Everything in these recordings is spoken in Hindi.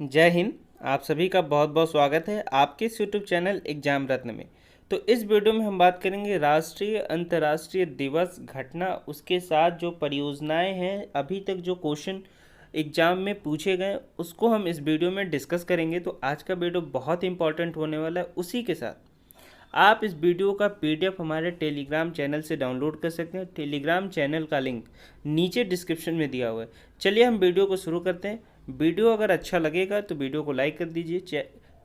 जय हिंद। आप सभी का बहुत बहुत स्वागत है आपके इस यूट्यूब चैनल एग्जाम रत्न में। तो इस वीडियो में हम बात करेंगे राष्ट्रीय अंतर्राष्ट्रीय दिवस घटना, उसके साथ जो परियोजनाएं हैं, अभी तक जो क्वेश्चन एग्जाम में पूछे गए उसको हम इस वीडियो में डिस्कस करेंगे। तो आज का वीडियो बहुत इंपॉर्टेंट होने वाला है। उसी के साथ आप इस वीडियो का पीडीएफ हमारे टेलीग्राम चैनल से डाउनलोड कर सकते हैं। टेलीग्राम चैनल का लिंक नीचे डिस्क्रिप्शन में दिया हुआ है। चलिए हम वीडियो को शुरू करते हैं। वीडियो अगर अच्छा लगेगा तो वीडियो को लाइक कर दीजिए।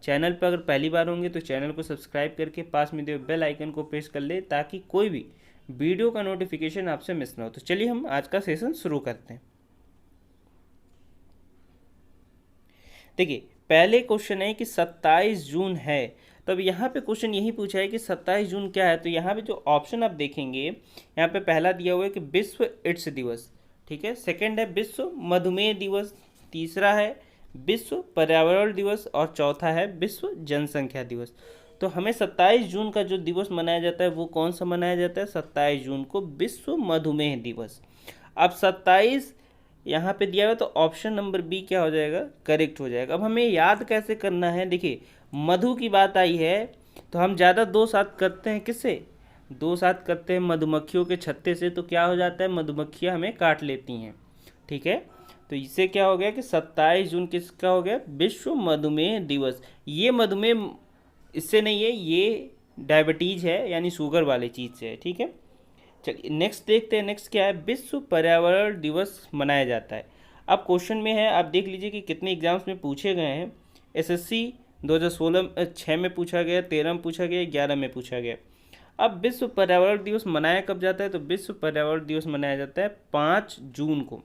चैनल पर अगर पहली बार होंगे तो चैनल को सब्सक्राइब करके पास में दिए बेल आइकन को प्रेस कर ले, ताकि कोई भी वीडियो का नोटिफिकेशन आपसे मिस ना हो। तो चलिए हम आज का सेशन शुरू करते हैं। देखिए, पहले क्वेश्चन है कि 27 जून है। तो अब यहाँ पे क्वेश्चन यही पूछा है कि 27 जून क्या है। तो यहाँ पे जो ऑप्शन आप देखेंगे, यहाँ पे पहला दिया हुआ है कि विश्व एड्स दिवस, ठीक है। सेकंड है विश्व मधुमेह दिवस, तीसरा है विश्व पर्यावरण दिवस और चौथा है विश्व जनसंख्या दिवस। तो हमें 27 जून का जो दिवस मनाया जाता है वो कौन सा मनाया जाता है? 27 जून को विश्व मधुमेह दिवस। अब 27 यहाँ पे दिया हुआ, तो ऑप्शन नंबर बी क्या हो जाएगा? करेक्ट हो जाएगा। अब हमें याद कैसे करना है? देखिए, मधु की बात आई है तो हम ज़्यादा दो साथ करते हैं किससे? दो साथ करते हैं मधुमक्खियों के छत्ते से। तो क्या हो जाता है? मधुमक्खियाँ हमें काट लेती हैं, ठीक है। तो इससे क्या हो गया कि 27 जून किसका हो गया? विश्व मधुमेह दिवस। ये मधुमेह इससे नहीं है, ये डायबिटीज़ है, यानी शुगर वाली चीज़ से है, ठीक है। चलिए नेक्स्ट देखते हैं। नेक्स्ट क्या है? विश्व पर्यावरण दिवस मनाया जाता है। अब क्वेश्चन में है, आप देख लीजिए कि कितने एग्जाम्स में पूछे गए हैं। एसएससी 2016 में पूछा गया, 13 में पूछा गया, 11 में पूछा गया। अब विश्व पर्यावरण दिवस मनाया कब जाता है? तो विश्व पर्यावरण दिवस मनाया जाता है 5 जून को,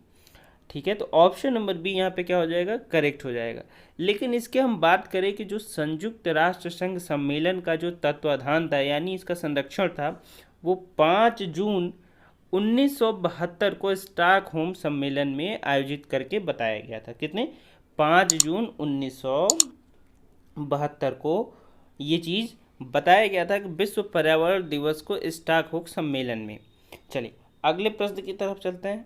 ठीक है। तो ऑप्शन नंबर बी यहाँ पे क्या हो जाएगा? करेक्ट हो जाएगा। लेकिन इसके हम बात करें कि जो संयुक्त राष्ट्र संघ सम्मेलन का जो तत्वाधान था, यानी इसका संरक्षण था, वो 5 जून 1972 को स्टॉकहोम सम्मेलन में आयोजित करके बताया गया था। कितने? 5 जून 1972 को ये चीज़ बताया गया था कि विश्व पर्यावरण दिवस को स्टॉकहोम सम्मेलन में। चलिए अगले प्रश्न की तरफ चलते हैं।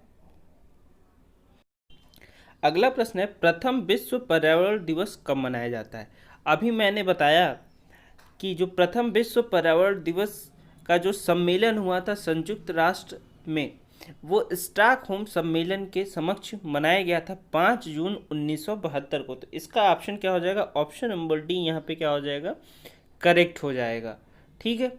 अगला प्रश्न है, प्रथम विश्व पर्यावरण दिवस कब मनाया जाता है? अभी मैंने बताया कि जो प्रथम विश्व पर्यावरण दिवस का जो सम्मेलन हुआ था संयुक्त राष्ट्र में, वो स्टॉकहोम सम्मेलन के समक्ष मनाया गया था 5 जून 1972 को। तो इसका ऑप्शन क्या हो जाएगा? ऑप्शन नंबर डी यहाँ पे क्या हो जाएगा? करेक्ट हो जाएगा, ठीक है।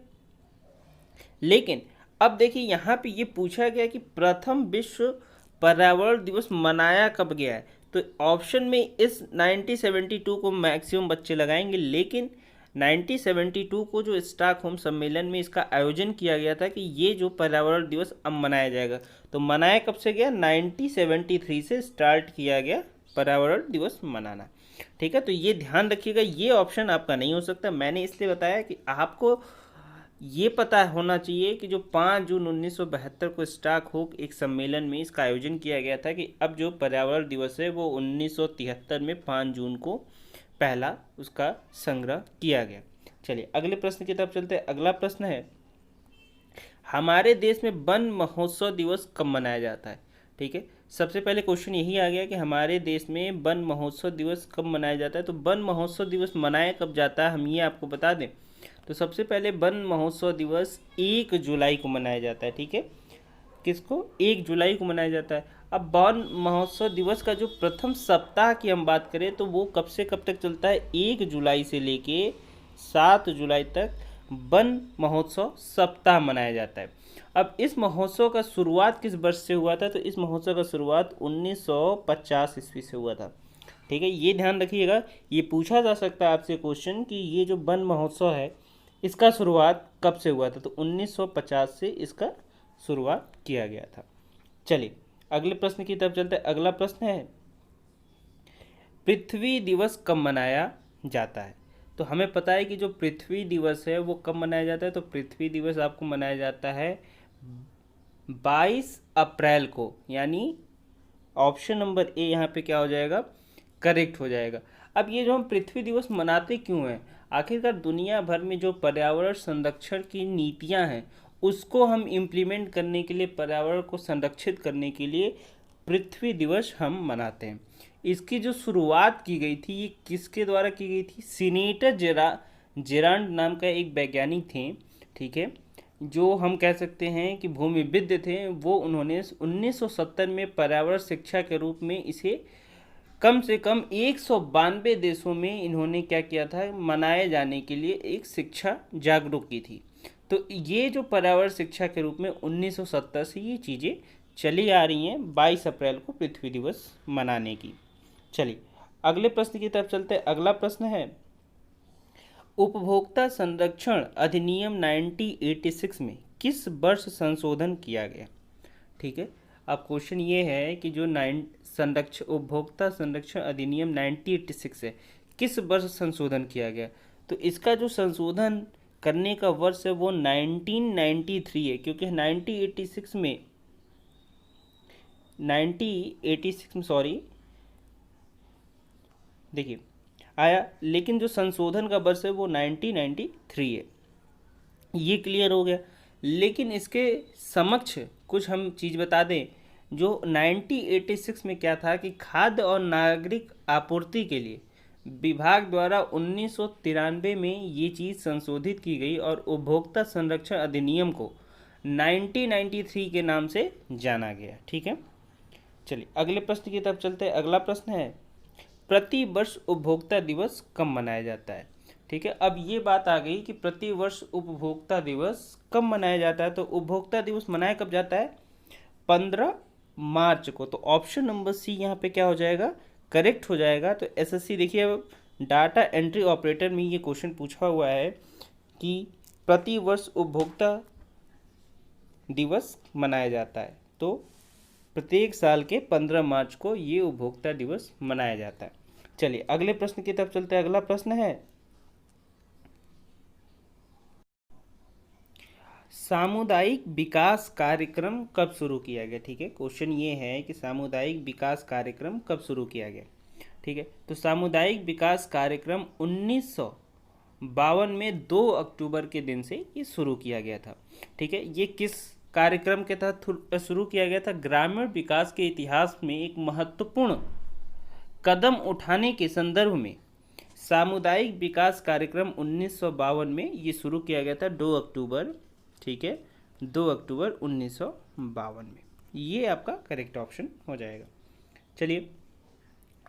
लेकिन अब देखिए, यहाँ पे ये पूछा गया कि प्रथम विश्व पर्यावरण दिवस मनाया कब गया है। तो ऑप्शन में इस 1972 को मैक्सिमम बच्चे लगाएंगे, लेकिन 1972 को जो स्टॉकहोम सम्मेलन में इसका आयोजन किया गया था कि ये जो पर्यावरण दिवस अब मनाया जाएगा। तो मनाया कब से गया? 1973 से स्टार्ट किया गया पर्यावरण दिवस मनाना, ठीक है। तो ये ध्यान रखिएगा, ये ऑप्शन आपका नहीं हो सकता। मैंने इसलिए बताया कि आपको ये पता होना चाहिए कि जो 5 जून 1972 को स्टॉकहोम एक सम्मेलन में इसका आयोजन किया गया था कि अब जो पर्यावरण दिवस है वो 1973 में 5 जून को पहला उसका संग्रह किया गया। चलिए अगले प्रश्न की तरफ चलते हैं। अगला प्रश्न है, हमारे देश में वन महोत्सव दिवस कब मनाया जाता है? ठीक है, सबसे पहले क्वेश्चन यही आ गया कि हमारे देश में वन महोत्सव दिवस कब मनाया जाता है। तो वन महोत्सव दिवस मनाया कब जाता है, हम ये आपको बता दें। तो सबसे पहले वन महोत्सव दिवस 1 जुलाई को मनाया जाता है, ठीक है। किसको? 1 जुलाई को मनाया जाता है। अब वन महोत्सव दिवस का जो प्रथम सप्ताह की हम बात करें तो वो कब से कब तक चलता है? 1 जुलाई से लेके 7 जुलाई तक वन महोत्सव सप्ताह मनाया जाता है। अब इस महोत्सव का शुरुआत किस वर्ष से हुआ था? तो इस महोत्सव का शुरुआत 1950 ईस्वी से हुआ था, ठीक है। ये ध्यान रखिएगा, ये पूछा जा सकता है आपसे क्वेश्चन कि ये जो वन महोत्सव है इसका शुरुआत कब से हुआ था। तो 1950 से इसका शुरुआत किया गया था। चलिए अगले प्रश्न की तरफ चलते हैं। अगला प्रश्न है, पृथ्वी दिवस कब मनाया जाता है? तो हमें पता है कि जो पृथ्वी दिवस है वो कब मनाया जाता है। तो पृथ्वी दिवस आपको मनाया जाता है 22 अप्रैल को, यानी ऑप्शन नंबर ए यहाँ पे क्या हो जाएगा? करेक्ट हो जाएगा। अब ये जो हम पृथ्वी दिवस मनाते क्यों हैं? आखिरकार दुनिया भर में जो पर्यावरण संरक्षण की नीतियां हैं उसको हम इम्प्लीमेंट करने के लिए, पर्यावरण को संरक्षित करने के लिए पृथ्वी दिवस हम मनाते हैं। इसकी जो शुरुआत की गई थी ये किसके द्वारा की गई थी? सीनेटर जेरांड नाम का एक वैज्ञानिक थे, ठीक है, जो हम कह सकते हैं कि भूमिविद थे। वो उन्होंने 1970 में पर्यावरण शिक्षा के रूप में इसे कम से कम 192 देशों में इन्होंने क्या किया था, मनाए जाने के लिए एक शिक्षा जागरूक की थी। तो ये जो पर्यावरण शिक्षा के रूप में 1970 से ये चीज़ें चली आ रही हैं 22 अप्रैल को पृथ्वी दिवस मनाने की। चलिए अगले प्रश्न की तरफ चलते हैं। अगला प्रश्न है, उपभोक्ता संरक्षण अधिनियम 1986 में किस वर्ष संशोधन किया गया? ठीक है, अब क्वेश्चन ये है कि जो उपभोक्ता संरक्षण अधिनियम 1986 है, किस वर्ष संशोधन किया गया? तो इसका जो संशोधन करने का वर्ष है वो 1993 है, क्योंकि 1986 में सॉरी देखिए आया, लेकिन जो संशोधन का वर्ष है वो 1993 है। ये क्लियर हो गया। लेकिन इसके समक्ष कुछ हम चीज़ बता दें। जो 1986 में क्या था कि खाद्य और नागरिक आपूर्ति के लिए विभाग द्वारा 1993 में ये चीज़ संशोधित की गई और उपभोक्ता संरक्षण अधिनियम को 1993 के नाम से जाना गया। ठीक है, चलिए अगले प्रश्न की तरफ चलते हैं। अगला प्रश्न है, प्रति वर्ष उपभोक्ता दिवस कब मनाया जाता है? ठीक है, अब ये बात आ गई कि प्रति वर्ष उपभोक्ता दिवस कब मनाया जाता है। तो उपभोक्ता दिवस मनाया कब जाता है? 15 मार्च को। तो ऑप्शन नंबर सी यहाँ पे क्या हो जाएगा, करेक्ट हो जाएगा। तो एसएससी देखिए, अब डाटा एंट्री ऑपरेटर में ये क्वेश्चन पूछा हुआ है कि प्रति वर्ष उपभोक्ता दिवस मनाया जाता है, तो प्रत्येक साल के 15 मार्च को ये उपभोक्ता दिवस मनाया जाता है। चलिए अगले प्रश्न की तरफ चलते हैं। अगला प्रश्न है, सामुदायिक विकास कार्यक्रम कब शुरू किया गया? ठीक है, क्वेश्चन ये है कि सामुदायिक विकास कार्यक्रम कब शुरू किया गया। ठीक है, तो सामुदायिक विकास कार्यक्रम 1952 में 2 अक्टूबर के दिन से ये शुरू किया गया था। ठीक है, ये किस कार्यक्रम के तहत शुरू किया गया था? ग्रामीण विकास के इतिहास में एक महत्वपूर्ण कदम उठाने के संदर्भ में सामुदायिक विकास कार्यक्रम 1952 में ये शुरू किया गया था, 2 अक्टूबर। ठीक है, 2 अक्टूबर 1952 में। ये आपका करेक्ट ऑप्शन हो जाएगा। चलिए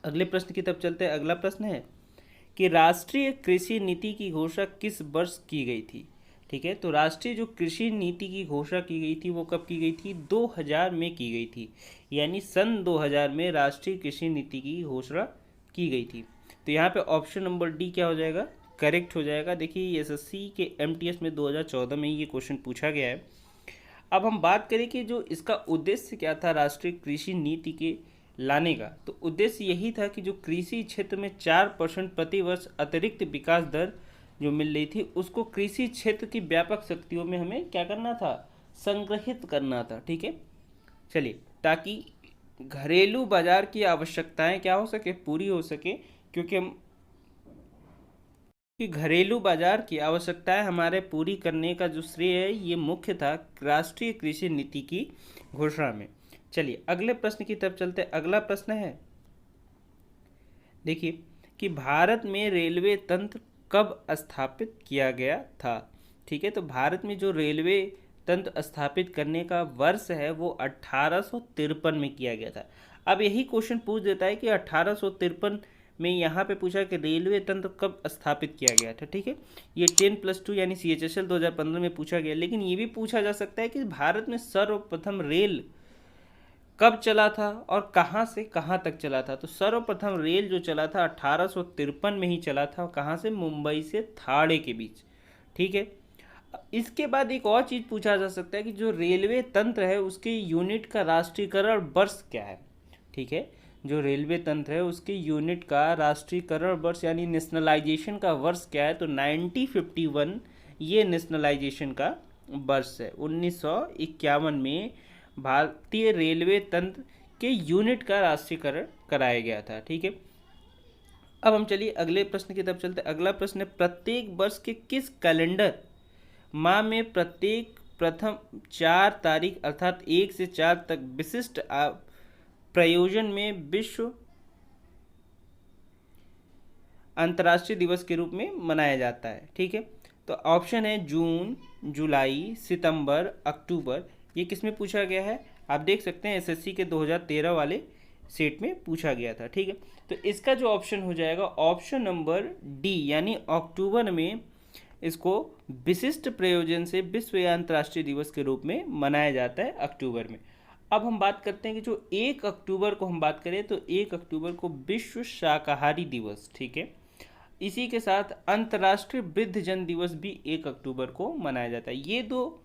अगले प्रश्न की तरफ चलते हैं। अगला प्रश्न है कि राष्ट्रीय कृषि नीति की घोषणा किस वर्ष की गई थी? ठीक है, तो राष्ट्रीय जो कृषि नीति की घोषणा की गई थी वो कब की गई थी? 2000 में की गई थी, यानी सन 2000 में राष्ट्रीय कृषि नीति की घोषणा की गई थी। तो यहाँ पे ऑप्शन नंबर डी क्या हो जाएगा, करेक्ट हो जाएगा। देखिए एसएससी के एमटीएस में 2014 में ये क्वेश्चन पूछा गया है। अब हम बात करें कि जो इसका उद्देश्य क्या था राष्ट्रीय कृषि नीति के लाने का, तो उद्देश्य यही था कि जो कृषि क्षेत्र में 4% प्रति वर्ष अतिरिक्त विकास दर जो मिल रही थी उसको कृषि क्षेत्र की व्यापक शक्तियों में हमें क्या करना था, संग्रहित करना था। ठीक है, चलिए ताकि घरेलू बाजार की आवश्यकताएं क्या हो सके, पूरी हो सके, क्योंकि हम कि घरेलू बाजार की आवश्यकताएं हमारे पूरी करने का जो श्रेय है ये मुख्य था राष्ट्रीय कृषि नीति की घोषणा में। चलिए अगले प्रश्न की तरफ चलते हैं। अगला प्रश्न है, देखिए कि भारत में रेलवे तंत्र कब स्थापित किया गया था? ठीक है, तो भारत में जो रेलवे तंत्र स्थापित करने का वर्ष है वो 1853 में किया गया था। अब यही क्वेश्चन पूछ देता है कि 1853 में यहाँ पे पूछा कि रेलवे तंत्र कब स्थापित किया गया था। ठीक है, ये 10+2 यानी CHSL 2015 में पूछा गया। लेकिन ये भी पूछा जा सकता है कि भारत में सर्वप्रथम रेल कब चला था और कहाँ से कहाँ तक चला था। तो सर्वप्रथम रेल जो चला था 1853 में ही चला था, कहाँ से, मुंबई से थाड़े के बीच। ठीक है, इसके बाद एक और चीज़ पूछा जा सकता है कि जो रेलवे तंत्र है उसके यूनिट का राष्ट्रीयकरण वर्ष क्या है। ठीक है, जो रेलवे तंत्र है उसके यूनिट का राष्ट्रीयकरण वर्ष यानी नेशनलाइजेशन का वर्ष क्या है? तो 1951 ये नेशनलाइजेशन का वर्ष है। 1951 में भारतीय रेलवे तंत्र के यूनिट का राष्ट्रीयकरण कराया गया था। ठीक है, अब हम चलिए अगले प्रश्न की तरफ चलते हैं। अगला प्रश्न है, प्रत्येक वर्ष के किस कैलेंडर माह में प्रत्येक प्रथम 4 तारीख अर्थात 1 से 4 तक विशिष्ट प्रयोजन में विश्व अंतर्राष्ट्रीय दिवस के रूप में मनाया जाता है। ठीक है, तो ऑप्शन है जून, जुलाई, सितंबर, अक्टूबर। ये किस में पूछा गया है, आप देख सकते हैं एसएससी के 2013 वाले सेट में पूछा गया था। ठीक है, तो इसका जो ऑप्शन हो जाएगा ऑप्शन नंबर डी, यानी अक्टूबर में इसको विशिष्ट प्रयोजन से विश्व या अंतर्राष्ट्रीय दिवस के रूप में मनाया जाता है अक्टूबर में। अब हम बात करते हैं कि जो 1 अक्टूबर को हम बात करें तो 1 अक्टूबर को विश्व शाकाहारी दिवस, ठीक है, इसी के साथ अंतर्राष्ट्रीय वृद्धजन दिवस भी 1 अक्टूबर को मनाया जाता है। ये दो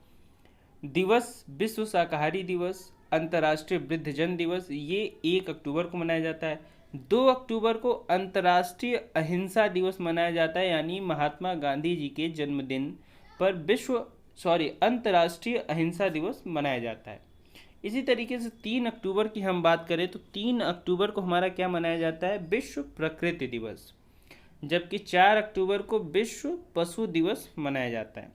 दिवस, विश्व शाकाहारी दिवस, अंतर्राष्ट्रीय वृद्धजन दिवस, ये 1 अक्टूबर को मनाया जाता है। 2 अक्टूबर को अंतर्राष्ट्रीय अहिंसा दिवस मनाया जाता है, यानी महात्मा गांधी जी के जन्मदिन पर अंतर्राष्ट्रीय अहिंसा दिवस मनाया जाता है। इसी तरीके से 3 अक्टूबर की हम बात करें तो 3 अक्टूबर को हमारा क्या मनाया जाता है, विश्व प्रकृति दिवस, जबकि 4 अक्टूबर को विश्व पशु दिवस मनाया जाता है।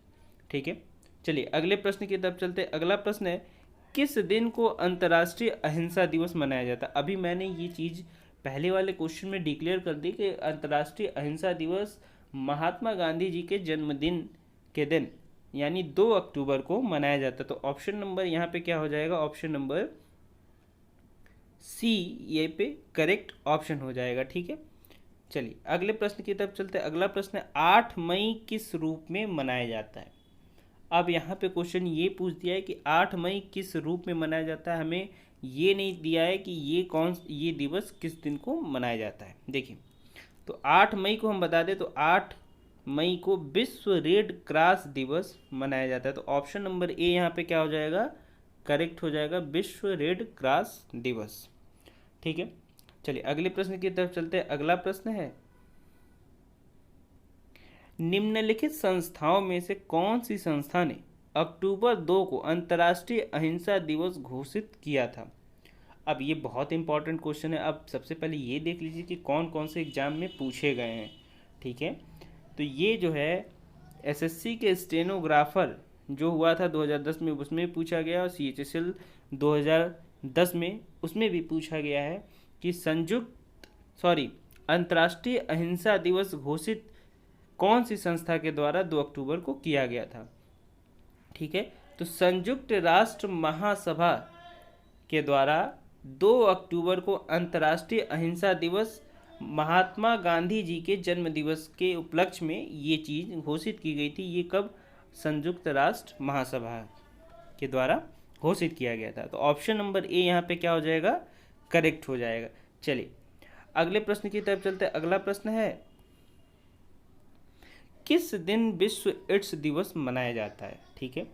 ठीक है, चलिए अगले प्रश्न की तरफ चलते हैं। अगला प्रश्न है, किस दिन को अंतर्राष्ट्रीय अहिंसा दिवस मनाया जाता है। अभी मैंने ये चीज़ पहले वाले क्वेश्चन में डिक्लेयर कर दी कि अंतर्राष्ट्रीय अहिंसा दिवस महात्मा गांधी जी के जन्मदिन के दिन यानी 2 अक्टूबर को मनाया जाता है। तो ऑप्शन नंबर यहाँ पे क्या हो जाएगा, ऑप्शन नंबर सी ये पे करेक्ट ऑप्शन हो जाएगा। ठीक है, चलिए अगले प्रश्न की तरफ चलते हैं। अगला प्रश्न है, 8 मई किस रूप में मनाया जाता है। अब यहाँ पे क्वेश्चन ये पूछ दिया है कि 8 मई किस रूप में मनाया जाता है, हमें ये नहीं दिया है कि ये दिवस किस दिन को मनाया जाता है। देखिए, तो 8 मई को हम बता दें तो 8 मई को विश्व रेड क्रॉस दिवस मनाया जाता है। तो ऑप्शन नंबर ए यहाँ पे क्या हो जाएगा, करेक्ट हो जाएगा, विश्व रेड क्रॉस दिवस। ठीक है, चलिए अगले प्रश्न की तरफ चलते हैं। अगला प्रश्न है, निम्नलिखित संस्थाओं में से कौन सी संस्था ने अक्टूबर 2 को अंतर्राष्ट्रीय अहिंसा दिवस घोषित किया था। अब ये बहुत इंपॉर्टेंट क्वेश्चन है। अब सबसे पहले ये देख लीजिए कि कौन कौन से एग्जाम में पूछे गए हैं। ठीक है, तो ये जो है एसएससी के स्टेनोग्राफर जो हुआ था 2010 में, उसमें पूछा गया, और सीएचएसएल 2010 में उसमें भी पूछा गया है कि अंतर्राष्ट्रीय अहिंसा दिवस घोषित कौन सी संस्था के द्वारा 2 अक्टूबर को किया गया था। ठीक है, तो संयुक्त राष्ट्र महासभा के द्वारा 2 अक्टूबर को अंतर्राष्ट्रीय अहिंसा दिवस महात्मा गांधी जी के जन्म दिवस के उपलक्ष्य में ये चीज़ घोषित की गई थी। ये कब, संयुक्त राष्ट्र महासभा के द्वारा घोषित किया गया था। तो ऑप्शन नंबर ए यहाँ पे क्या हो जाएगा, करेक्ट हो जाएगा। चलिए अगले प्रश्न की तरफ चलते हैं। अगला प्रश्न है, किस दिन विश्व एड्स दिवस मनाया जाता है। ठीक है,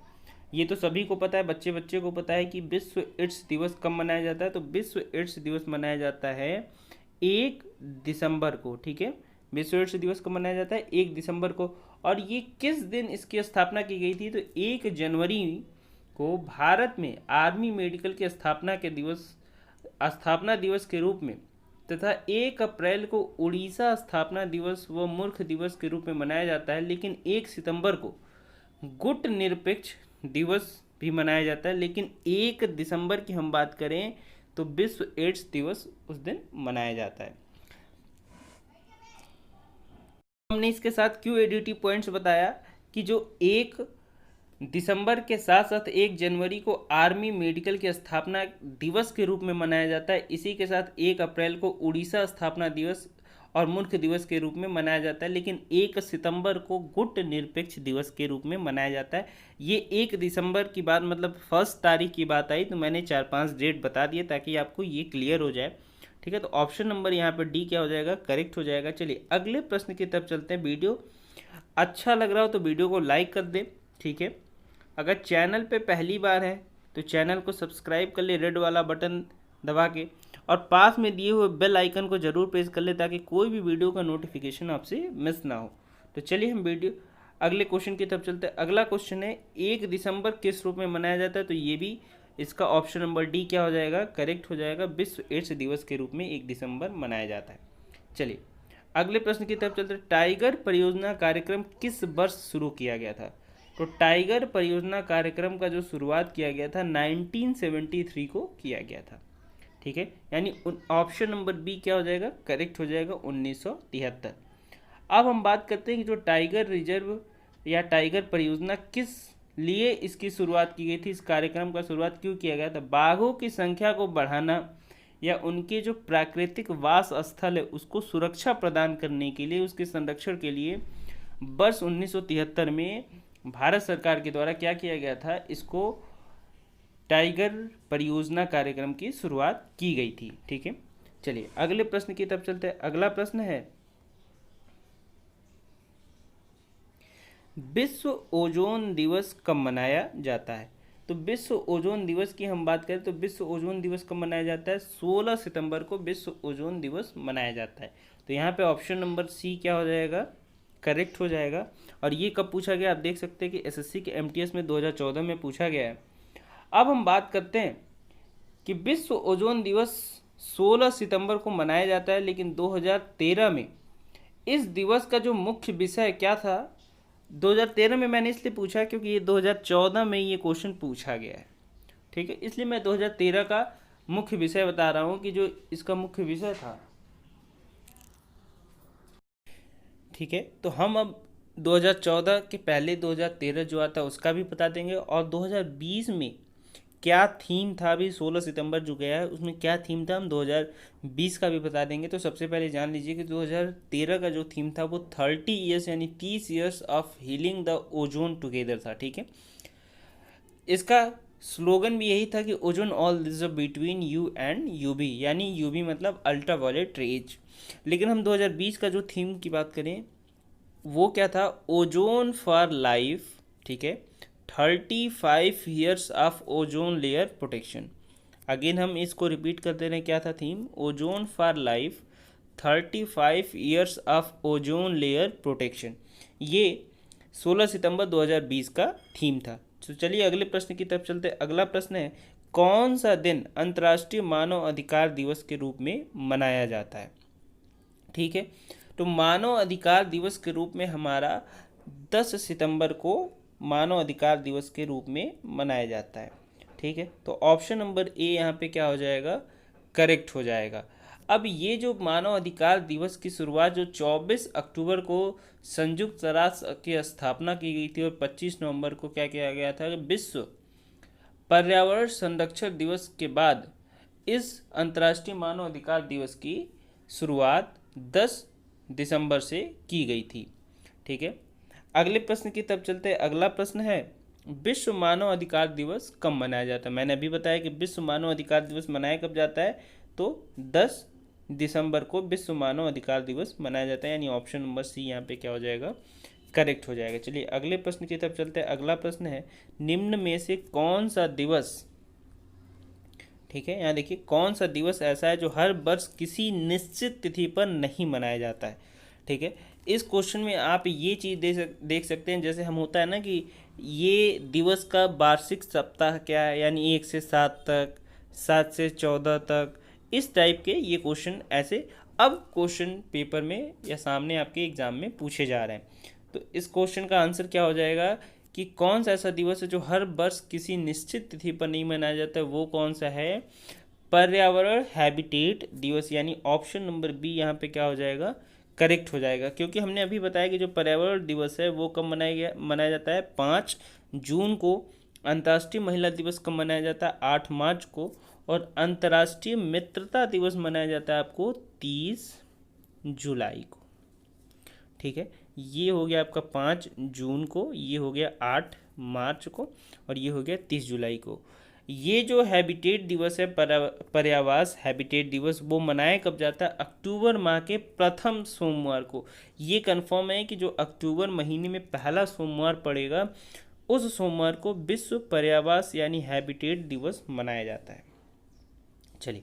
ये तो सभी को पता है, बच्चे बच्चे को पता है कि विश्व एड्स दिवस कब मनाया जाता है। तो विश्व एड्स दिवस मनाया जाता है 1 दिसंबर को। ठीक है, विश्व एड्स दिवस कब मनाया जाता है, 1 दिसंबर को। और ये किस दिन इसकी स्थापना की गई थी, तो 1 जनवरी को भारत में आर्मी मेडिकल के स्थापना दिवस के रूप में तथा 1 अप्रैल को उड़ीसा स्थापना दिवस व मूर्ख दिवस के रूप में मनाया जाता है। लेकिन 1 सितंबर को गुट निरपेक्ष दिवस भी मनाया जाता है। लेकिन 1 दिसंबर की हम बात करें तो विश्व एड्स दिवस उस दिन मनाया जाता है। हमने इसके साथ क्यों एडिटिव पॉइंट्स बताया कि जो 1 दिसंबर के साथ साथ 1 जनवरी को आर्मी मेडिकल के स्थापना दिवस के रूप में मनाया जाता है। इसी के साथ 1 अप्रैल को उड़ीसा स्थापना दिवस और मूर्ख दिवस के रूप में मनाया जाता है। लेकिन 1 सितंबर को गुट निरपेक्ष दिवस के रूप में मनाया जाता है। ये 1 दिसंबर की बात, मतलब 1 तारीख की बात आई तो मैंने 4-5 डेट बता दिए ताकि आपको ये क्लियर हो जाए। ठीक है, तो ऑप्शन नंबर यहाँ पर डी क्या हो जाएगा, करेक्ट हो जाएगा। चलिए अगले प्रश्न की तरफ चलते हैं। वीडियो अच्छा लग रहा हो तो वीडियो को लाइक कर दें। ठीक है, अगर चैनल पे पहली बार है तो चैनल को सब्सक्राइब कर ले रेड वाला बटन दबा के, और पास में दिए हुए बेल आइकन को जरूर प्रेस कर ले ताकि कोई भी वीडियो का नोटिफिकेशन आपसे मिस ना हो। तो चलिए हम वीडियो अगले क्वेश्चन की तरफ चलते हैं। अगला क्वेश्चन है, 1 दिसंबर किस रूप में मनाया जाता है। तो ये भी इसका ऑप्शन नंबर डी क्या हो जाएगा, करेक्ट हो जाएगा, विश्व एड्स दिवस के रूप में 1 दिसंबर मनाया जाता है। चलिए अगले प्रश्न की तरफ चलते हैं। टाइगर परियोजना कार्यक्रम किस वर्ष शुरू किया गया था। तो टाइगर परियोजना कार्यक्रम का जो शुरुआत किया गया था 1973 को किया गया था। ठीक है, यानी ऑप्शन नंबर बी क्या हो जाएगा, करेक्ट हो जाएगा, 1973। अब हम बात करते हैं कि जो टाइगर रिजर्व या टाइगर परियोजना किस लिए इसकी शुरुआत की गई थी, इस कार्यक्रम का शुरुआत क्यों किया गया था। बाघों की संख्या को बढ़ाना या उनके जो प्राकृतिक वास स्थल है उसको सुरक्षा प्रदान करने के लिए, उसके संरक्षण के लिए वर्ष 1973 में भारत सरकार के द्वारा क्या किया गया था, इसको टाइगर परियोजना कार्यक्रम की शुरुआत की गई थी। ठीक है, चलिए अगले प्रश्न की तरफ चलते हैं। अगला प्रश्न है विश्व ओजोन दिवस कब मनाया जाता है। तो विश्व ओजोन दिवस की हम बात करें तो विश्व ओजोन दिवस कब मनाया जाता है, 16 सितंबर को विश्व ओजोन दिवस मनाया जाता है। तो यहाँ पे ऑप्शन नंबर सी क्या हो जाएगा, करेक्ट हो जाएगा। और ये कब पूछा गया, आप देख सकते हैं कि एसएससी के एमटीएस में 2014 में पूछा गया है। अब हम बात करते हैं कि विश्व ओजोन दिवस 16 सितंबर को मनाया जाता है, लेकिन 2013 में इस दिवस का जो मुख्य विषय क्या था, 2013 में मैंने इसलिए पूछा क्योंकि ये 2014 में ये क्वेश्चन पूछा गया है। ठीक है, इसलिए मैं 2013 का मुख्य विषय बता रहा हूँ कि जो इसका मुख्य विषय था। ठीक है, तो हम अब 2014 के पहले 2013 जो आता है उसका भी बता देंगे, और 2020 में क्या थीम था, अभी 16 सितंबर जो गया है उसमें क्या थीम था, हम 2020 का भी बता देंगे। तो सबसे पहले जान लीजिए कि 2013 का जो थीम था वो 30 ईयर्स यानी 30 years of healing the ozone together था। ठीक है, इसका स्लोगन भी यही था कि ozone all this between you and UV, यानी यूवी मतलब अल्ट्रा वायलेट रेज। लेकिन हम 2020 का जो थीम की बात करें वो क्या था, ओजोन फॉर लाइफ। ठीक है, 35 years of ozone layer protection. Again हम इसको रिपीट कर दे रहे हैं, क्या था theme, ozone for life 35 years of ozone layer protection. ये 16 सितंबर 2020 का थीम था। तो चलिए अगले प्रश्न की तरफ चलते हैं। अगला प्रश्न है कौन सा दिन अंतर्राष्ट्रीय मानव अधिकार दिवस के रूप में मनाया जाता है। ठीक है, तो मानव अधिकार दिवस के रूप में हमारा 10 सितंबर को मानव अधिकार दिवस के रूप में मनाया जाता है। ठीक है, तो ऑप्शन नंबर ए यहाँ पे क्या हो जाएगा, करेक्ट हो जाएगा। अब ये जो मानव अधिकार दिवस की शुरुआत जो 24 अक्टूबर को संयुक्त राष्ट्र की स्थापना की गई थी और 25 नवंबर को क्या किया गया था, विश्व पर्यावरण संरक्षण दिवस के बाद इस अंतर्राष्ट्रीय मानव अधिकार दिवस की शुरुआत 10 दिसंबर से की गई थी। ठीक है, अगले प्रश्न की तरफ चलते हैं। अगला प्रश्न है विश्व मानव अधिकार दिवस कब मनाया जाता है। मैंने अभी बताया कि विश्व मानव अधिकार दिवस मनाया कब जाता है, तो 10 दिसंबर को विश्व मानव अधिकार दिवस मनाया जाता है, यानी ऑप्शन नंबर सी यहाँ पे क्या हो जाएगा, करेक्ट हो जाएगा। चलिए अगले प्रश्न की तरफ चलते हैं। अगला प्रश्न है निम्न में से कौन सा दिवस, ठीक है, यहाँ देखिए कौन सा दिवस ऐसा है जो हर वर्ष किसी निश्चित तिथि पर नहीं मनाया जाता है। ठीक है, इस क्वेश्चन में आप ये चीज़ देख सकते हैं, जैसे हम होता है ना कि ये दिवस का वार्षिक सप्ताह क्या है, यानी 1 से 7 तक, 7 से 14 तक, इस टाइप के ये क्वेश्चन ऐसे अब क्वेश्चन पेपर में या सामने आपके एग्जाम में पूछे जा रहे हैं। तो इस क्वेश्चन का आंसर क्या हो जाएगा कि कौन सा ऐसा दिवस है जो हर वर्ष किसी निश्चित तिथि पर नहीं मनाया जाता है, वो कौन सा है, पर्यावरण हैबिटेट दिवस, यानी ऑप्शन नंबर बी यहाँ पे क्या हो जाएगा, करेक्ट हो जाएगा। क्योंकि हमने अभी बताया कि जो पर्यावरण दिवस है वो कब मनाया जाता है 5 जून को, अंतर्राष्ट्रीय महिला दिवस कब मनाया जाता है 8 मार्च को, और अंतर्राष्ट्रीय मित्रता दिवस मनाया जाता है आपको 30 जुलाई को। ठीक है, ये हो गया आपका 5 जून को, ये हो गया 8 मार्च को, और ये हो गया 30 जुलाई को। ये जो हैबिटेट दिवस है, पर्यावास हैबिटेट दिवस, वो मनाया कब जाता है, अक्टूबर माह के प्रथम सोमवार को। ये कंफर्म है कि जो अक्टूबर महीने में पहला सोमवार पड़ेगा उस सोमवार को विश्व पर्यावास यानी हैबिटेट दिवस मनाया जाता है। चलिए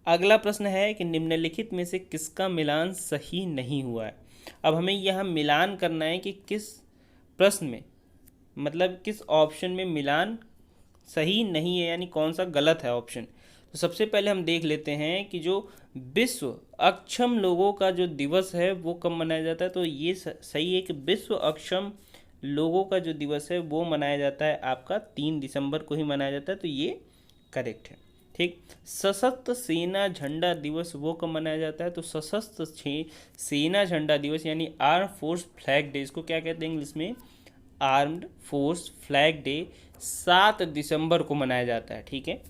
अगला प्रश्न है कि निम्नलिखित में से किसका मिलान सही नहीं हुआ है। अब हमें यहाँ मिलान करना है कि किस प्रश्न में, मतलब किस ऑप्शन में मिलान सही नहीं है, यानी कौन सा गलत है ऑप्शन। तो सबसे पहले हम देख लेते हैं कि जो विश्व अक्षम लोगों का जो दिवस है वो कब मनाया जाता है। तो ये सही है कि विश्व अक्षम लोगों का जो दिवस है वो मनाया जाता है आपका 3 दिसंबर को ही मनाया जाता है, तो ये करेक्ट है। ठीक। सशस्त्र सेना झंडा दिवस वो कब मनाया जाता है? तो सशस्त्र सेना झंडा दिवस यानी आर्म फोर्स फ्लैग डे, इसको क्या कहते हैं इंग्लिश में? आर्म्ड फोर्स फ्लैग डे 7 दिसंबर को मनाया जाता है। ठीक है,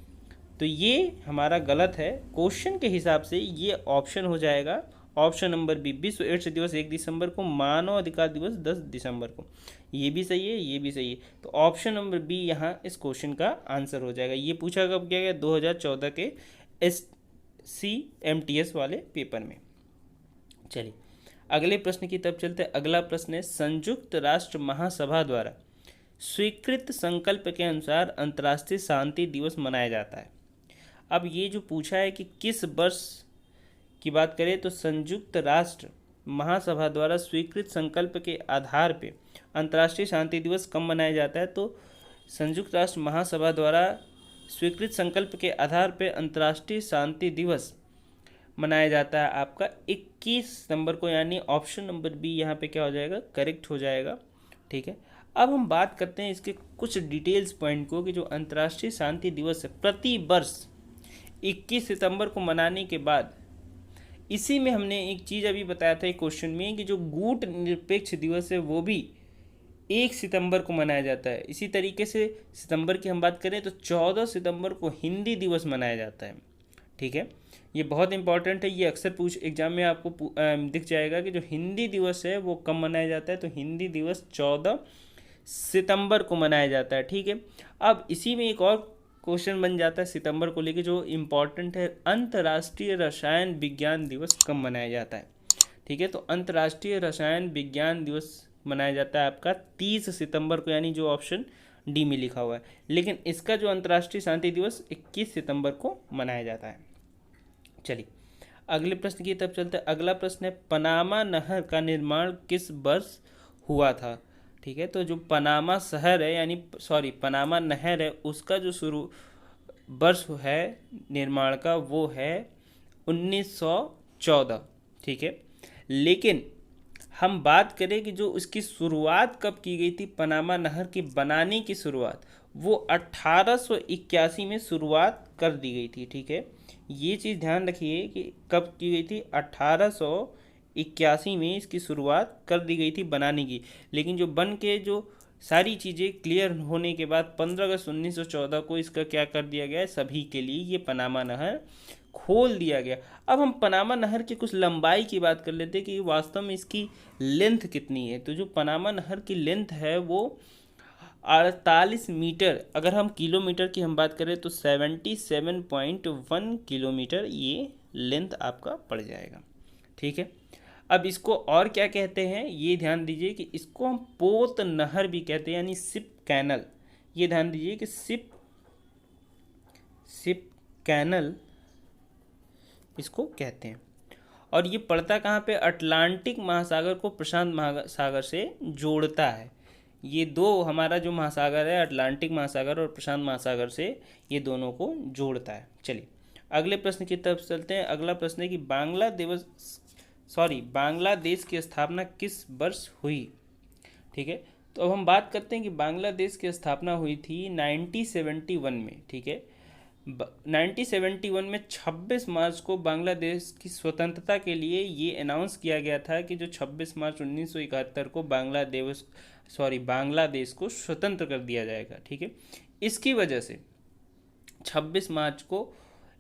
तो ये हमारा गलत है। क्वेश्चन के हिसाब से ये ऑप्शन हो जाएगा ऑप्शन नंबर बी, विश्व एड्स दिवस 1 दिसंबर को, मानव अधिकार दिवस 10 दिसंबर को। ये भी सही है, ये भी सही है, तो ऑप्शन नंबर बी यहाँ इस क्वेश्चन का आंसर हो जाएगा। ये पूछा कब गया? 2014 के SCMTS वाले पेपर में। चलिए अगले प्रश्न की तरफ चलते हैं। अगला प्रश्न है, संयुक्त राष्ट्र महासभा द्वारा स्वीकृत संकल्प के अनुसार अंतर्राष्ट्रीय शांति दिवस मनाया जाता है। अब ये जो पूछा है कि किस वर्ष की बात करें, तो संयुक्त राष्ट्र महासभा द्वारा स्वीकृत संकल्प के आधार पे अंतर्राष्ट्रीय शांति दिवस कब मनाया जाता है? तो संयुक्त राष्ट्र महासभा द्वारा स्वीकृत संकल्प के आधार पे अंतर्राष्ट्रीय शांति दिवस मनाया जाता है आपका 21 सितंबर को, यानी ऑप्शन नंबर बी यहाँ पे क्या हो जाएगा? करेक्ट हो जाएगा। ठीक है, अब हम बात करते हैं इसके कुछ डिटेल्स पॉइंट को कि जो अंतर्राष्ट्रीय शांति दिवस है प्रति वर्ष 21 सितंबर को मनाने के बाद, इसी में हमने एक चीज़ अभी बताया था एक क्वेश्चन में कि जो गुट निरपेक्ष दिवस है वो भी 1 सितंबर को मनाया जाता है। इसी तरीके से सितंबर की हम बात करें तो 14 सितंबर को हिंदी दिवस मनाया जाता है। ठीक है, ये बहुत इंपॉर्टेंट है, ये अक्सर एग्जाम में आपको दिख जाएगा कि जो हिंदी दिवस है वो कब मनाया जाता है, तो हिंदी दिवस 14 सितंबर को मनाया जाता है। ठीक है, अब इसी में एक और क्वेश्चन बन जाता है सितंबर को लेके जो इम्पॉर्टेंट है, अंतर्राष्ट्रीय रसायन विज्ञान दिवस कब मनाया जाता है? ठीक है, तो अंतर्राष्ट्रीय रसायन विज्ञान दिवस मनाया जाता है आपका 30 सितंबर को, यानी जो ऑप्शन डी में लिखा हुआ है, लेकिन इसका जो अंतर्राष्ट्रीय शांति दिवस 21 सितंबर को मनाया जाता है। चलिए अगले प्रश्न की तरफ चलते हैं। अगला प्रश्न है, पनामा नहर का निर्माण किस वर्ष हुआ था? ठीक है, तो जो पनामा शहर है यानी पनामा नहर है उसका जो शुरू वर्ष है निर्माण का वो है 1914। ठीक है, लेकिन हम बात करें कि जो उसकी शुरुआत कब की गई थी, पनामा नहर की बनाने की शुरुआत वो 1881 में शुरुआत कर दी गई थी। ठीक है, ये चीज़ ध्यान रखिए कि कब की गई थी, 1881 में इसकी शुरुआत कर दी गई थी बनाने की, लेकिन जो बन के जो सारी चीज़ें क्लियर होने के बाद 15 अगस्त 1914 को इसका क्या कर दिया गया है, सभी के लिए ये पनामा नहर खोल दिया गया। अब हम पनामा नहर की कुछ लंबाई की बात कर लेते हैं कि वास्तव में इसकी लेंथ कितनी है। तो जो पनामा नहर की लेंथ है वो 48 मीटर, अगर हम किलोमीटर की हम बात करें तो 77.1 किलोमीटर ये लेंथ आपका पड़ जाएगा। ठीक है, अब इसको और क्या कहते हैं ये ध्यान दीजिए कि इसको हम पोत नहर भी कहते हैं, यानी सिप कैनल। ये ध्यान दीजिए कि सिप कैनल इसको कहते हैं, और ये पड़ता कहाँ पे, अटलांटिक महासागर को प्रशांत महासागर से जोड़ता है। ये दो हमारा जो महासागर है अटलांटिक महासागर और प्रशांत महासागर से ये दोनों को जोड़ता है। चलिए अगले प्रश्न की तरफ चलते हैं। अगला प्रश्न है कि बांग्लादेश की स्थापना किस वर्ष हुई? ठीक है, तो अब हम बात करते हैं कि बांग्लादेश की स्थापना हुई थी 1971 में। ठीक है, 1971 में 26 मार्च को बांग्लादेश की स्वतंत्रता के लिए ये अनाउंस किया गया था कि जो 26 मार्च 1971 को बांग्लादेश को स्वतंत्र कर दिया जाएगा। ठीक है, इसकी वजह से 26 मार्च को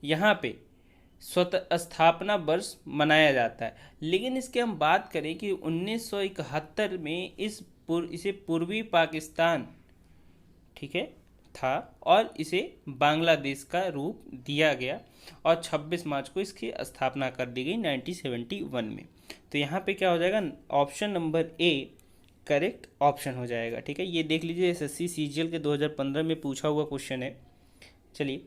यहाँ पे स्थापना वर्ष मनाया जाता है। लेकिन इसके हम बात करें कि 1971 में इसे पूर्वी पाकिस्तान, ठीक है, था और इसे बांग्लादेश का रूप दिया गया और 26 मार्च को इसकी स्थापना कर दी गई 1971 में। तो यहाँ पे क्या हो जाएगा, option number A correct option हो जाएगा। ठीक है, ये देख लीजिए SSC CGL के 2015 में पूछा हुआ क्वेश्चन है। चलिए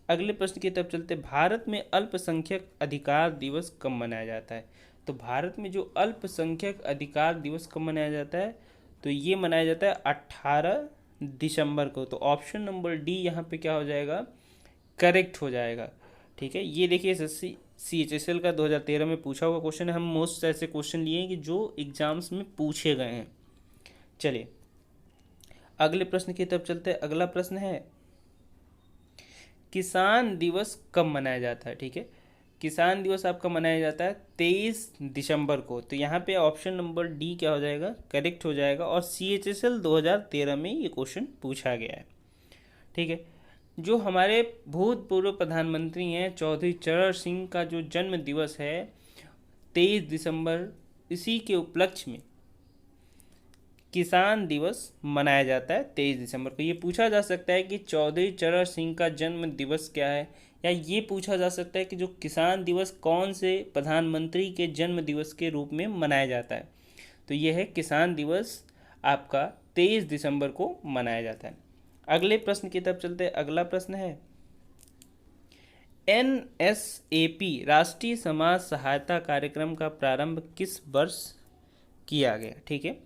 अगले प्रश्न की तरफ चलते। भारत में अल्पसंख्यक अधिकार दिवस कब मनाया जाता है? तो भारत में जो अल्पसंख्यक अधिकार दिवस कब मनाया जाता है, तो ये मनाया जाता है 18 दिसंबर को। तो ऑप्शन नंबर डी यहाँ पे क्या हो जाएगा, करेक्ट हो जाएगा। ठीक है, ये देखिए SSC CHSL का 2013 में पूछा हुआ क्वेश्चन है। हम मोस्ट ऐसे क्वेश्चन लिए हैं कि जो एग्जाम्स में पूछे गए हैं। चलिए अगले प्रश्न की तरफ चलते हैं। अगला प्रश्न है किसान दिवस कब मनाया जाता है? ठीक है, किसान दिवस आपका मनाया जाता है 23 दिसंबर को। तो यहाँ पे ऑप्शन नंबर डी क्या हो जाएगा? करेक्ट हो जाएगा। और CHSL 2013 में ये क्वेश्चन पूछा गया है। ठीक है, जो हमारे भूतपूर्व प्रधानमंत्री हैं चौधरी चरण सिंह का जो जन्म दिवस है 23 दिसंबर, इसी के उपलक्ष्य में किसान दिवस मनाया जाता है 23 दिसंबर को। ये पूछा जा सकता है कि चौधरी चरण सिंह का जन्म दिवस क्या है, या ये पूछा जा सकता है कि जो किसान दिवस कौन से प्रधानमंत्री के जन्म दिवस के रूप में मनाया जाता है। तो ये है किसान दिवस आपका 23 दिसंबर को मनाया जाता है। अगले प्रश्न की तरफ चलते हैं। अगला प्रश्न है NSAP राष्ट्रीय समाज सहायता कार्यक्रम का प्रारंभ किस वर्ष किया गया? ठीक है,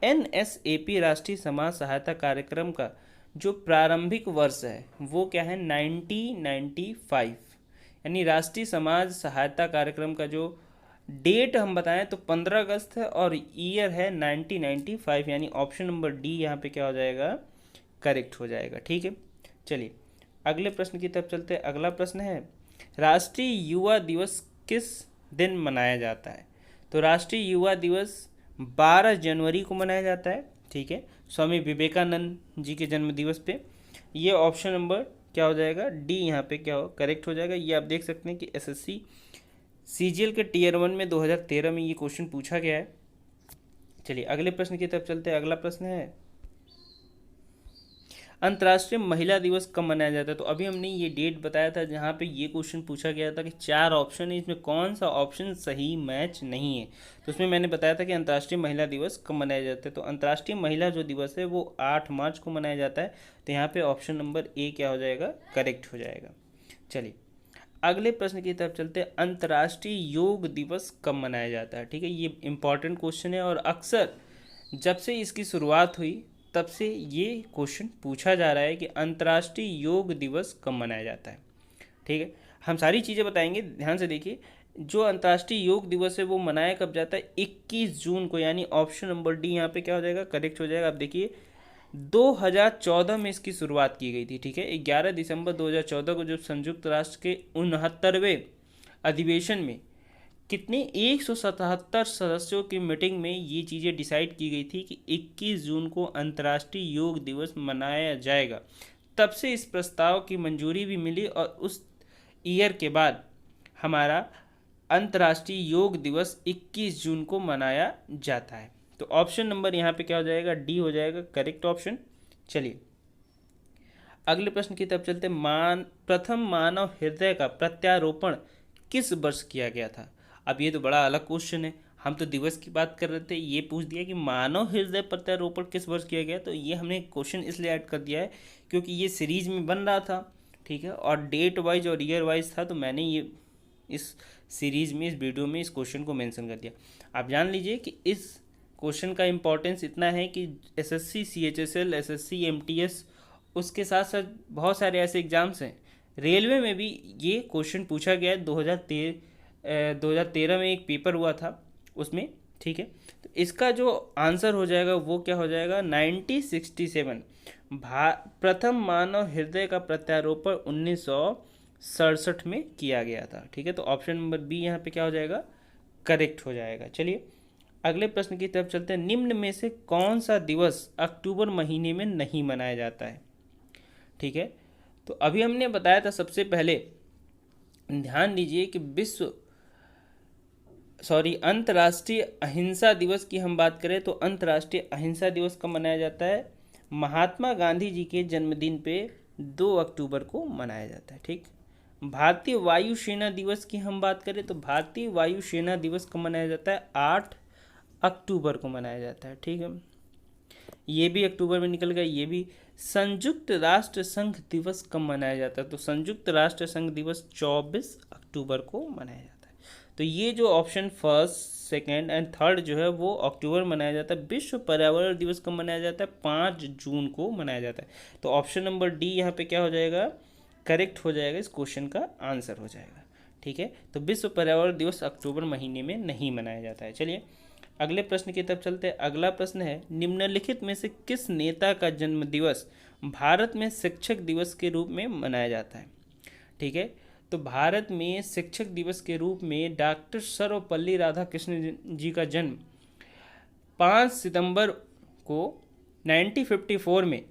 NSAP राष्ट्रीय समाज सहायता कार्यक्रम का जो प्रारंभिक वर्ष है वो क्या है? 1995। यानी राष्ट्रीय समाज सहायता कार्यक्रम का जो डेट हम बताएं तो 15 अगस्त है और ईयर है 1995। यानी ऑप्शन नंबर डी यहाँ पे क्या हो जाएगा? करेक्ट हो जाएगा। ठीक है, चलिए अगले प्रश्न की तरफ चलते हैं। अगला प्रश्न है राष्ट्रीय युवा दिवस किस दिन मनाया जाता है? तो राष्ट्रीय युवा दिवस 12 जनवरी को मनाया जाता है। ठीक है, स्वामी विवेकानंद जी के जन्म दिवस पे। ये ऑप्शन नंबर क्या हो जाएगा? डी यहाँ पे क्या हो? करेक्ट हो जाएगा। ये आप देख सकते हैं कि SSC CGL के Tier 1 में 2013 में ये क्वेश्चन पूछा गया है। चलिए अगले प्रश्न की तरफ चलते हैं। अगला प्रश्न है अंतर्राष्ट्रीय महिला दिवस कब मनाया जाता है? तो अभी हमने ये डेट बताया था जहाँ पे ये क्वेश्चन पूछा गया था कि 4 ऑप्शन है, इसमें कौन सा ऑप्शन सही मैच नहीं है। तो उसमें मैंने बताया था कि अंतर्राष्ट्रीय महिला दिवस कब मनाया जाता है। तो अंतर्राष्ट्रीय महिला जो दिवस है वो 8 मार्च को मनाया जाता है। तो यहाँ पे ऑप्शन नंबर ए क्या हो जाएगा? करेक्ट हो जाएगा। चलिए अगले प्रश्न की तरफ चलते हैं। अंतर्राष्ट्रीय योग दिवस कब मनाया जाता है? ठीक है, ये इंपॉर्टेंट क्वेश्चन है और अक्सर जब से इसकी शुरुआत हुई तब से ये क्वेश्चन पूछा जा रहा है कि अंतर्राष्ट्रीय योग दिवस कब मनाया जाता है। ठीक है, हम सारी चीज़ें बताएंगे, ध्यान से देखिए। जो अंतर्राष्ट्रीय योग दिवस है वो मनाया कब जाता है? 21 जून को। यानी ऑप्शन नंबर डी यहाँ पे क्या हो जाएगा? करेक्ट हो जाएगा। आप देखिए 2014 में इसकी शुरुआत की गई थी। ठीक है, 11 दिसंबर 2014 को जब संयुक्त राष्ट्र के 69वें अधिवेशन में कितने 177 सदस्यों की मीटिंग में ये चीज़ें डिसाइड की गई थी कि 21 जून को अंतर्राष्ट्रीय योग दिवस मनाया जाएगा। तब से इस प्रस्ताव की मंजूरी भी मिली और उस ईयर के बाद हमारा अंतर्राष्ट्रीय योग दिवस 21 जून को मनाया जाता है। तो ऑप्शन नंबर यहाँ पे क्या हो जाएगा? डी हो जाएगा करेक्ट ऑप्शन। चलिए अगले प्रश्न की तरफ चलते। प्रथम मानव हृदय का प्रत्यारोपण किस वर्ष किया गया था? अब ये तो बड़ा अलग क्वेश्चन है, हम तो दिवस की बात कर रहे थे, ये पूछ दिया कि मानव हृदय प्रत्यारोपण किस वर्ष किया गया। तो ये हमने क्वेश्चन इसलिए ऐड कर दिया है क्योंकि ये सीरीज में बन रहा था। ठीक है, और डेट वाइज और ईयर वाइज था, तो मैंने ये इस सीरीज में, इस वीडियो में इस क्वेश्चन को मेंशन कर दिया। आप जान लीजिए कि इस क्वेश्चन का इम्पोर्टेंस इतना है कि SSC CHSL SSC MTS उसके साथ साथ बहुत सारे ऐसे एग्जाम्स हैं, रेलवे में भी ये क्वेश्चन पूछा गया है। 2013 में एक पेपर हुआ था उसमें। ठीक है, तो इसका जो आंसर हो जाएगा वो क्या हो जाएगा? 1967 प्रथम मानव हृदय का प्रत्यारोपण 1967 में किया गया था। ठीक है, तो ऑप्शन नंबर बी यहाँ पे क्या हो जाएगा? करेक्ट हो जाएगा। चलिए अगले प्रश्न की तरफ चलते हैं। निम्न में से कौन सा दिवस अक्टूबर महीने में नहीं मनाया जाता है? ठीक है, तो अभी हमने बताया था सबसे पहले, ध्यान दीजिए कि अंतर्राष्ट्रीय अहिंसा दिवस की हम बात करें तो अंतर्राष्ट्रीय अहिंसा दिवस कब मनाया जाता है? महात्मा गांधी जी के जन्मदिन पे 2 अक्टूबर को मनाया जाता है। ठीक, भारतीय वायुसेना दिवस की हम बात करें तो भारतीय वायुसेना दिवस कब मनाया जाता है? 8 अक्टूबर को मनाया जाता है। ठीक है, ये भी अक्टूबर में निकल गया। ये भी संयुक्त राष्ट्र संघ दिवस कब मनाया जाता है? तो संयुक्त राष्ट्र संघ दिवस 24 अक्टूबर को मनाया जाता है। तो ये जो option first, second and third जो है वो अक्टूबर में मनाया जाता है। विश्व पर्यावरण दिवस कब मनाया जाता है? 5 जून को मनाया जाता है। तो ऑप्शन नंबर डी यहाँ पे क्या हो जाएगा? करेक्ट हो जाएगा, इस क्वेश्चन का आंसर हो जाएगा। ठीक है, तो विश्व पर्यावरण दिवस अक्टूबर महीने में नहीं मनाया जाता है। चलिए अगले प्रश्न की तरफ चलते हैं। अगला प्रश्न है निम्नलिखित में से किस नेता का जन्म दिवस भारत में शिक्षक दिवस के रूप में मनाया जाता है? ठीक है। तो भारत में शिक्षक दिवस के रूप में डॉक्टर सर्वपल्ली राधाकृष्णन जी का जन्म 5 सितंबर को 1954 में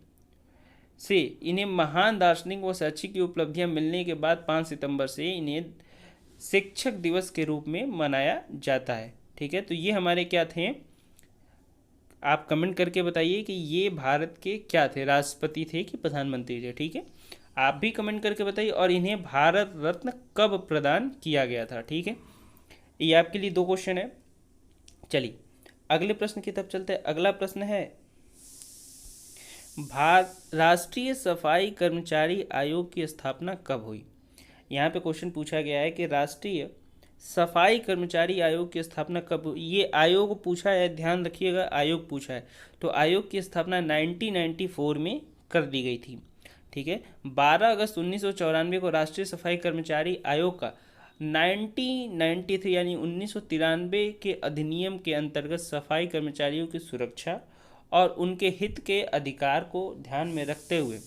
से इन्हें महान दार्शनिक व शैक्षिक की उपलब्धियां मिलने के बाद 5 सितंबर से इन्हें शिक्षक दिवस के रूप में मनाया जाता है। ठीक है, तो ये हमारे क्या थे, आप कमेंट करके बताइए कि ये भारत के क्या थे, राष्ट्रपति थे कि प्रधानमंत्री थे। ठीक है, आप भी कमेंट करके बताइए। और इन्हें भारत रत्न कब प्रदान किया गया था। ठीक है, ये आपके लिए 2 क्वेश्चन है। चलिए अगले प्रश्न की तरफ चलते हैं। अगला प्रश्न है, राष्ट्रीय सफाई कर्मचारी आयोग की स्थापना कब हुई। यहाँ पे क्वेश्चन पूछा गया है कि राष्ट्रीय सफाई कर्मचारी आयोग की स्थापना कब हुई। ये आयोग पूछा है, ध्यान रखिएगा, आयोग पूछा है। तो आयोग की स्थापना 1994 में कर दी गई थी। ठीक है, 12 अगस्त 1994 को राष्ट्रीय सफाई कर्मचारी आयोग का 1993 यानी 1993 के अधिनियम के अंतर्गत सफाई कर्मचारियों की सुरक्षा और उनके हित के अधिकार को ध्यान में रखते हुए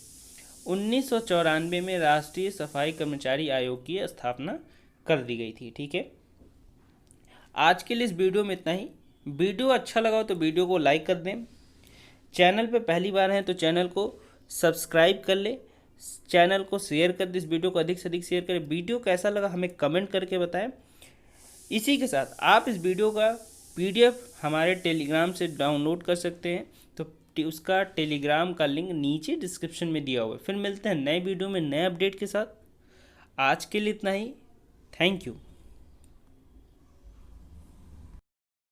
1994 में राष्ट्रीय सफाई कर्मचारी आयोग की स्थापना कर दी गई थी। ठीक है, आज के लिए इस वीडियो में इतना ही। वीडियो अच्छा लगा हो तो वीडियो को लाइक कर दें। चैनल पे पहली बार हैं तो चैनल को सब्सक्राइब कर ले, चैनल को शेयर कर दे, इस वीडियो को अधिक से अधिक शेयर करें। वीडियो कैसा लगा हमें कमेंट करके बताएं। इसी के साथ आप इस वीडियो का PDF हमारे टेलीग्राम से डाउनलोड कर सकते हैं। तो उसका टेलीग्राम का लिंक नीचे डिस्क्रिप्शन में दिया हुआ है। फिर मिलते हैं नए वीडियो में नए अपडेट के साथ। आज के लिए इतना ही। Thank you.